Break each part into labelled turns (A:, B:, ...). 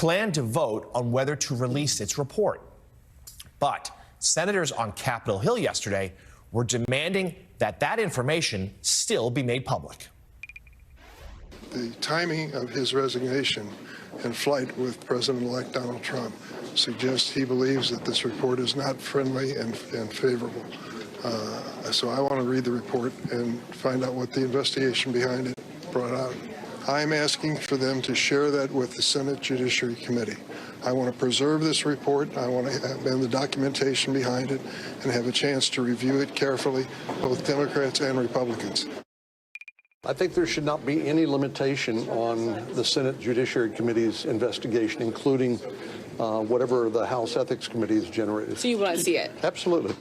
A: planned to vote on whether to release its report. But senators on Capitol Hill yesterday were demanding that that information still be made public.
B: The timing of his resignation and flight with President-elect Donald Trump suggests he believes that this report is not friendly and favorable. So I want to read the report and find out what the investigation behind it brought out. I'm asking for them to share that with the Senate Judiciary Committee. I want to preserve this report. I want to have the documentation behind it and have a chance to review it carefully, both Democrats and Republicans.
C: I think there should not be any limitation on the Senate Judiciary Committee's investigation, including whatever the House Ethics Committee has generated.
D: So you want to see it?
C: Absolutely.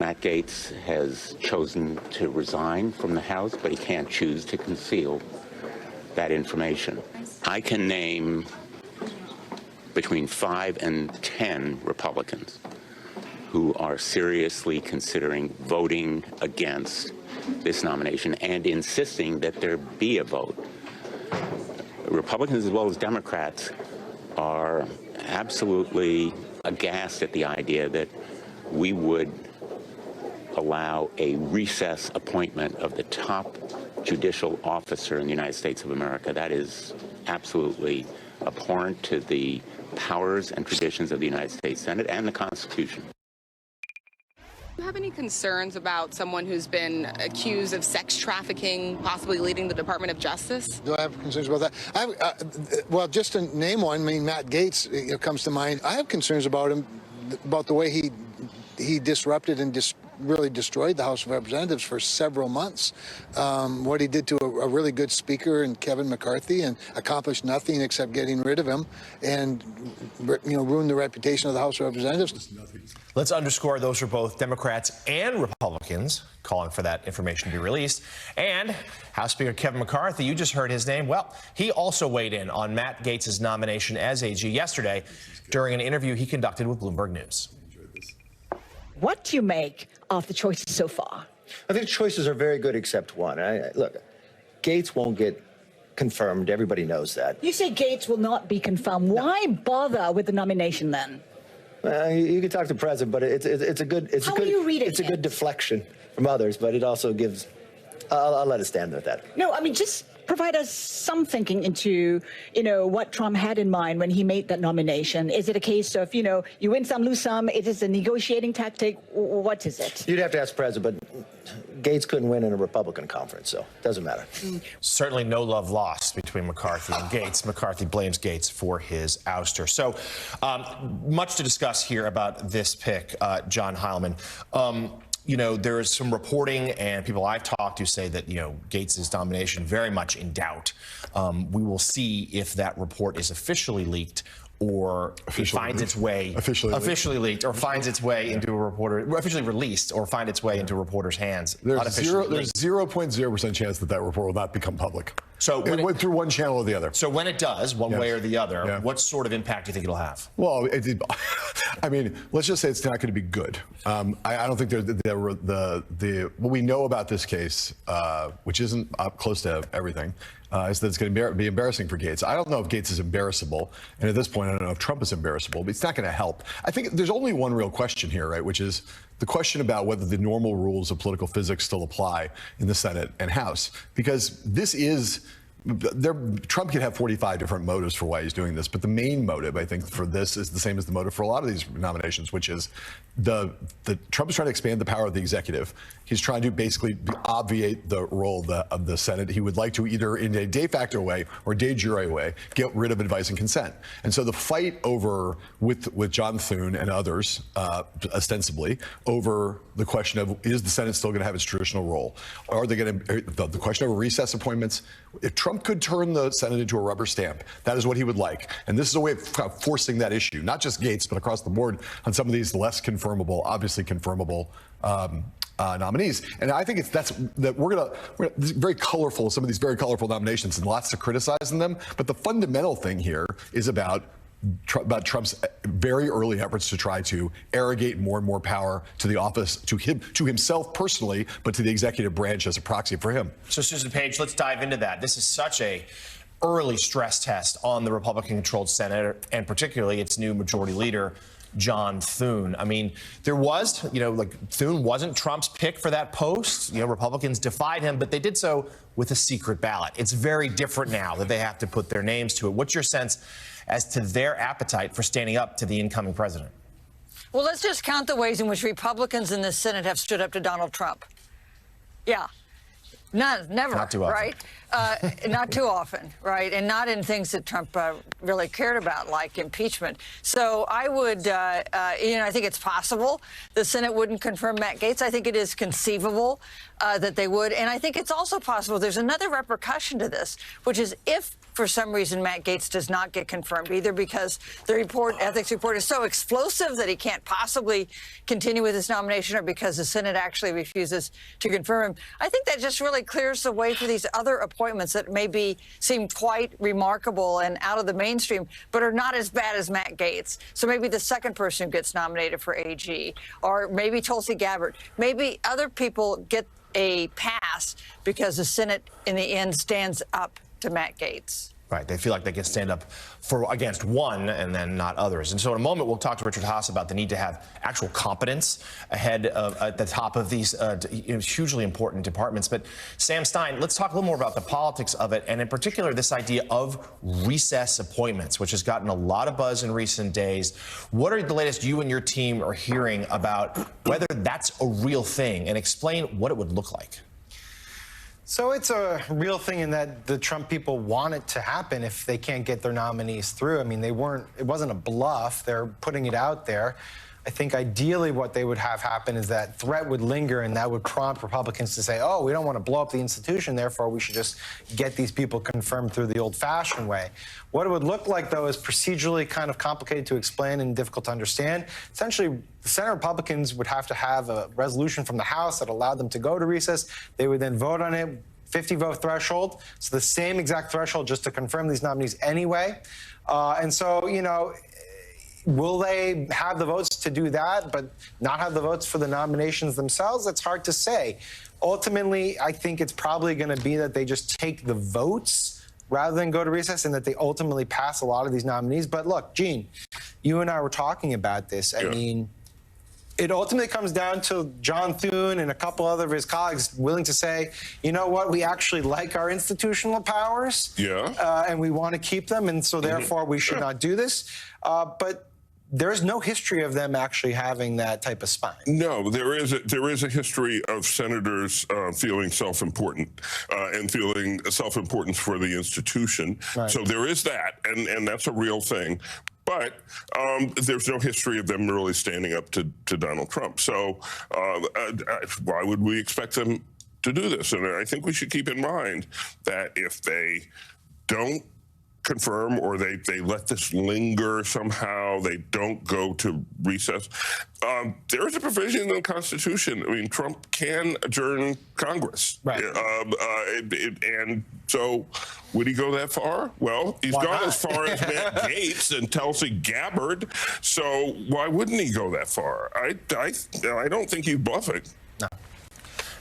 E: Matt Gaetz has chosen to resign from the House, but he can't choose to conceal that information. I can name between 5 and 10 Republicans who are seriously considering voting against this nomination and insisting that there be a vote. Republicans as well as Democrats are absolutely aghast at the idea that we would allow a recess appointment of the top judicial officer in the United States of America. That is absolutely abhorrent to the powers and traditions of the United States Senate and the Constitution.
D: Do you have any concerns about someone who's been accused of sex trafficking, possibly leading the Department of Justice?
F: Do I have concerns about that? Well, just to name one, I mean, Matt Gaetz comes to mind. I have concerns about him, about the way he disrupted and really destroyed the House of Representatives for several months. What he did to a really good speaker in Kevin McCarthy and accomplished nothing except getting rid of him and, ruined the reputation of the House of Representatives.
A: Let's underscore those are both Democrats and Republicans calling for that information to be released. And House Speaker Kevin McCarthy, you just heard his name. Well, he also weighed in on Matt Gaetz's nomination as AG yesterday during an interview he conducted with Bloomberg News.
G: What do you make of the choices so far?
H: I think the choices are very good except one. Look, Gaetz won't get confirmed. Everybody knows that.
G: You say Gaetz will not be confirmed. No. Why bother with the nomination then?
H: You can talk to the president, but it's a good it's a good deflection from others, but it also gives. I'll let it stand at that.
G: No, I mean just provide us some thinking into what Trump had in mind when he made that nomination. Is it a case of you win some, lose some? It is a negotiating tactic. What is it?
H: You'd have to ask the president, but Gaetz couldn't win in a Republican conference, so it doesn't matter.
A: Certainly no love lost between McCarthy and Gaetz. McCarthy blames Gaetz for his ouster. So much to discuss here about this pick, John Heilman. There is some reporting and people I've talked to say that, Gaetz's nomination very much in doubt. We will see if that report is officially leaked or finds its way officially leaked or finds its way into a reporter, officially released or find its way into a reporter's hands.
I: There's 0.0% chance that report will not become public. So it went through one channel or the other.
A: So when it does, one way or the other, what sort of impact do you think it'll have?
I: Well, I mean, let's just say it's not going to be good. I don't think what we know about this case, which isn't up close to everything, is that it's going to be embarrassing for Gaetz. I don't know if Gaetz is embarrassable, and at this point, I don't know if Trump is embarrassable, but it's not going to help. I think there's only one real question here, right, which is the question about whether the normal rules of political physics still apply in the Senate and House, because this is. Trump could have 45 different motives for why he's doing this, but the main motive, I think, for this is the same as the motive for a lot of these nominations, which is Trump is trying to expand the power of the executive. He's trying to basically obviate the role of the Senate. He would like to either in a de facto way or de jure way get rid of advice and consent. And so the fight over with John Thune and others, ostensibly, over the question of is the Senate still going to have its traditional role? Are they going to the question over recess appointments? If Trump could turn the Senate into a rubber stamp, that is what he would like. And this is a way of forcing that issue, not just Gaetz, but across the board on some of these less confirmable, obviously confirmable nominees. And I think we're very colorful, some of these very colorful nominations and lots to criticize in them. But the fundamental thing here is about Trump's very early efforts to try to arrogate more and more power to the office, to himself personally, but to the executive branch as a proxy for him.
A: So, Susan Page, let's dive into that. This is such a early stress test on the Republican-controlled Senate, and particularly its new majority leader, John Thune. I mean, there was, Thune wasn't Trump's pick for that post. Republicans defied him, but they did so with a secret ballot. It's very different now that they have to put their names to it. What's your sense as to their appetite for standing up to the incoming president?
J: Well, let's just count the ways in which Republicans in the Senate have stood up to Donald Trump. Yeah. None, never,
A: not too often.
J: Right? Not too often, right? And not in things that Trump really cared about, like impeachment. So I would, I think it's possible the Senate wouldn't confirm Matt Gaetz. I think it is conceivable that they would. And I think it's also possible there's another repercussion to this, which is if for some reason Matt Gaetz does not get confirmed, either because the ethics report is so explosive that he can't possibly continue with his nomination, or because the Senate actually refuses to confirm him. I think that just really clears the way for these other appointments that maybe seem quite remarkable and out of the mainstream, but are not as bad as Matt Gaetz. So maybe the second person who gets nominated for AG, or maybe Tulsi Gabbard, maybe other people get a pass because the Senate in the end stands up to Matt Gaetz.
A: Right. They feel like they can stand up against one and then not others. And so in a moment, we'll talk to Richard Haass about the need to have actual competence ahead of at the top of these hugely important departments. But Sam Stein, let's talk a little more about the politics of it, and in particular, this idea of recess appointments, which has gotten a lot of buzz in recent days. What are the latest you and your team are hearing about whether that's a real thing, and explain what it would look like?
K: So it's a real thing in that the Trump people want it to happen if they can't get their nominees through. I mean, it wasn't a bluff. They're putting it out there. I think ideally what they would have happen is that threat would linger, and that would prompt Republicans to say, oh, we don't want to blow up the institution, therefore we should just get these people confirmed through the old-fashioned way. What it would look like, though, is procedurally kind of complicated to explain and difficult to understand. Essentially, the Senate Republicans would have to have a resolution from the House that allowed them to go to recess. They would then vote on it, 50-vote threshold. So the same exact threshold just to confirm these nominees anyway. And so, will they have the votes to do that, but not have the votes for the nominations themselves? That's hard to say. Ultimately, I think it's probably going to be that they just take the votes rather than go to recess, and that they ultimately pass a lot of these nominees. But look, Gene, you and I were talking about this. I mean, it ultimately comes down to John Thune and a couple other of his colleagues willing to say, you know what, we actually like our institutional powers, and we want to keep them, and so therefore we should not do this. But there's no history of them actually having that type of spine.
L: No, there is a history of senators feeling self-important and feeling self-importance for the institution. Right. So there is that, and that's a real thing. But there's no history of them really standing up to Donald Trump. So why would we expect them to do this? And I think we should keep in mind that if they don't confirm, or they let this linger somehow, they don't go to recess, there is a provision in the Constitution. I mean, Trump can adjourn Congress. Right. And so would he go that far? Well, he's gone as far as Matt Gaetz and Tulsi Gabbard, so why wouldn't he go that far? I don't think he's bluffing.
A: No.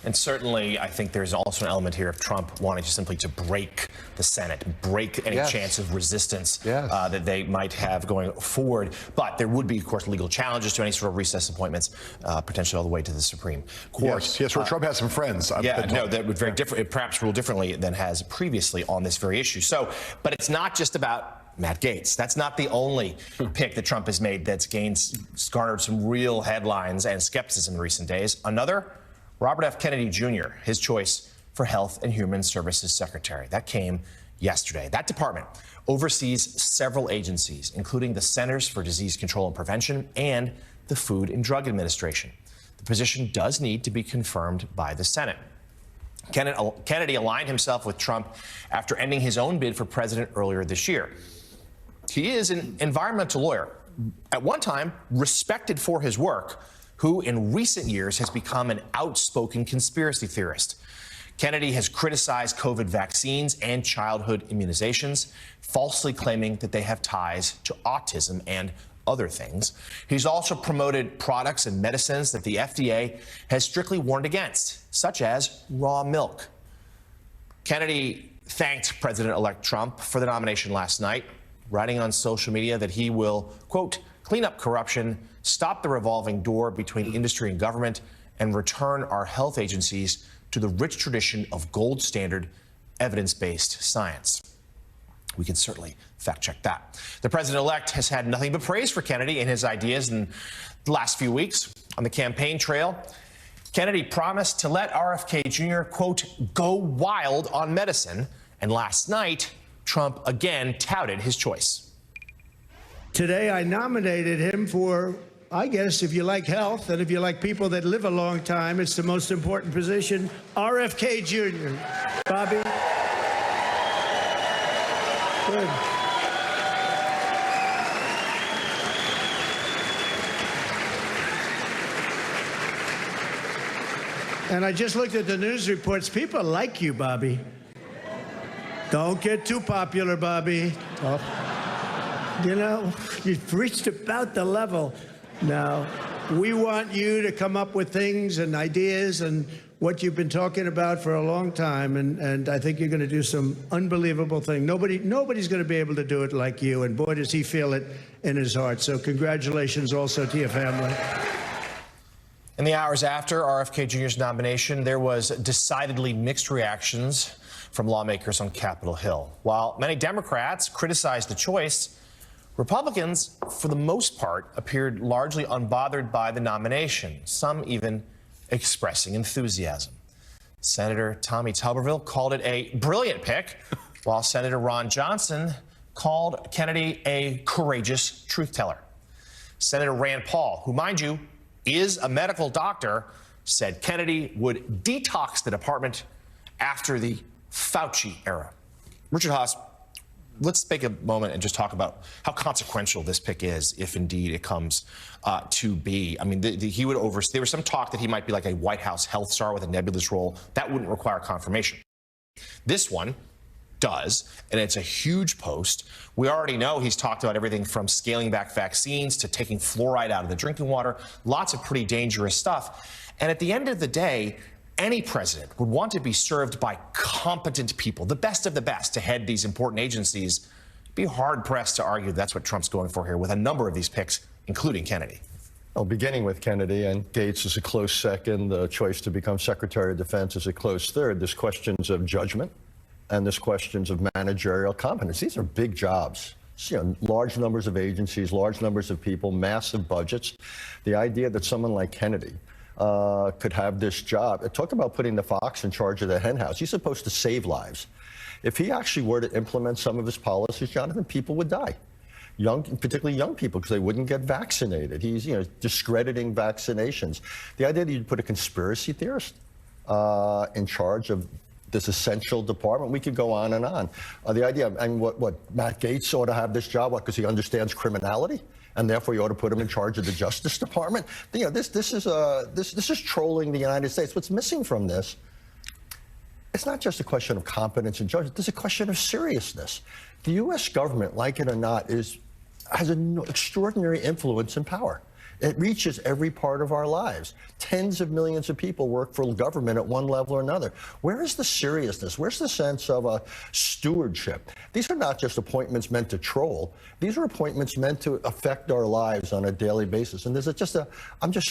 A: And certainly, I think there's also an element here of Trump wanting to simply break the Senate, break any chance of resistance that they might have going forward. But there would be, of course, legal challenges to any sort of recess appointments, potentially all the way to the Supreme Court.
I: Yes, where Trump has some friends.
A: That would very different, perhaps rule differently than has previously on this very issue. So, but it's not just about Matt Gaetz. That's not the only pick that Trump has made that's garnered some real headlines and skepticism in recent days. Another, Robert F. Kennedy Jr., his choice for Health and Human Services Secretary. That came yesterday. That department oversees several agencies, including the Centers for Disease Control and Prevention and the Food and Drug Administration. The position does need to be confirmed by the Senate. Kennedy aligned himself with Trump after ending his own bid for president earlier this year. He is an environmental lawyer, at one time respected for his work, who in recent years has become an outspoken conspiracy theorist. Kennedy has criticized COVID vaccines and childhood immunizations, falsely claiming that they have ties to autism and other things. He's also promoted products and medicines that the FDA has strictly warned against, such as raw milk. Kennedy thanked President-elect Trump for the nomination last night, writing on social media that he will, quote, clean up corruption, stop the revolving door between industry and government, and return our health agencies to the rich tradition of gold standard evidence-based science. We can certainly fact check that. The president-elect has had nothing but praise for Kennedy and his ideas in the last few weeks. On the campaign trail, Kennedy promised to let RFK Jr., quote, go wild on medicine. And last night, Trump again touted his choice.
M: Today, I nominated him for, I guess, if you like health and if you like people that live a long time, it's the most important position, RFK Jr. Bobby? Good. And I just looked at the news reports. People like you, Bobby. Don't get too popular, Bobby. Oh. You know, you've reached about the level. Now, we want you to come up with things and ideas and what you've been talking about for a long time, and I think you're going to do some unbelievable thing. Nobody's going to be able to do it like you, and boy, does he feel it in his heart. So congratulations also to your family.
A: In the hours after RFK Jr.'s nomination, there was decidedly mixed reactions from lawmakers on Capitol Hill. While many Democrats criticized the choice, Republicans, for the most part, appeared largely unbothered by the nomination, some even expressing enthusiasm. Senator Tommy Tuberville called it a brilliant pick, while Senator Ron Johnson called Kennedy a courageous truth teller. Senator Rand Paul, who, mind you, is a medical doctor, said Kennedy would detox the department after the Fauci era. Richard Haas, let's take a moment and just talk about how consequential this pick is, if indeed it comes to be. I mean, he would oversee. There was some talk that he might be like a White House health star with a nebulous role. That wouldn't require confirmation. This one does, and it's a huge post. We already know he's talked about everything from scaling back vaccines to taking fluoride out of the drinking water, lots of pretty dangerous stuff. And at the end of the day, any president would want to be served by competent people, the best of the best, to head these important agencies. Be hard-pressed to argue that's what Trump's going for here with a number of these picks, including Kennedy.
C: Well, beginning with Kennedy, and Gates is a close second. The choice to become Secretary of Defense is a close third. There's questions of judgment, and there's questions of managerial competence. These are big jobs. You know, large numbers of agencies, large numbers of people, massive budgets. The idea that someone like Kennedy could have this job. Talk about putting the fox in charge of the hen house. He's supposed to save lives. If he actually were to implement some of his policies, Jonathan, people would die. Particularly young people, because they wouldn't get vaccinated. He's, discrediting vaccinations. The idea that you'd put a conspiracy theorist in charge of this essential department, we could go on and on. The idea, what Matt Gaetz ought to have this job, because he understands criminality, and therefore you ought to put him in charge of the Justice Department. This is trolling the United States. What's missing from this? It's not just a question of competence and judgment. There's a question of seriousness. The U.S. government, like it or not, has an extraordinary influence and power. It reaches every part of our lives. Tens of millions of people work for government at one level or another. Where is the seriousness? Where's the sense of a stewardship? These are not just appointments meant to troll. These are appointments meant to affect our lives on a daily basis. And I'm just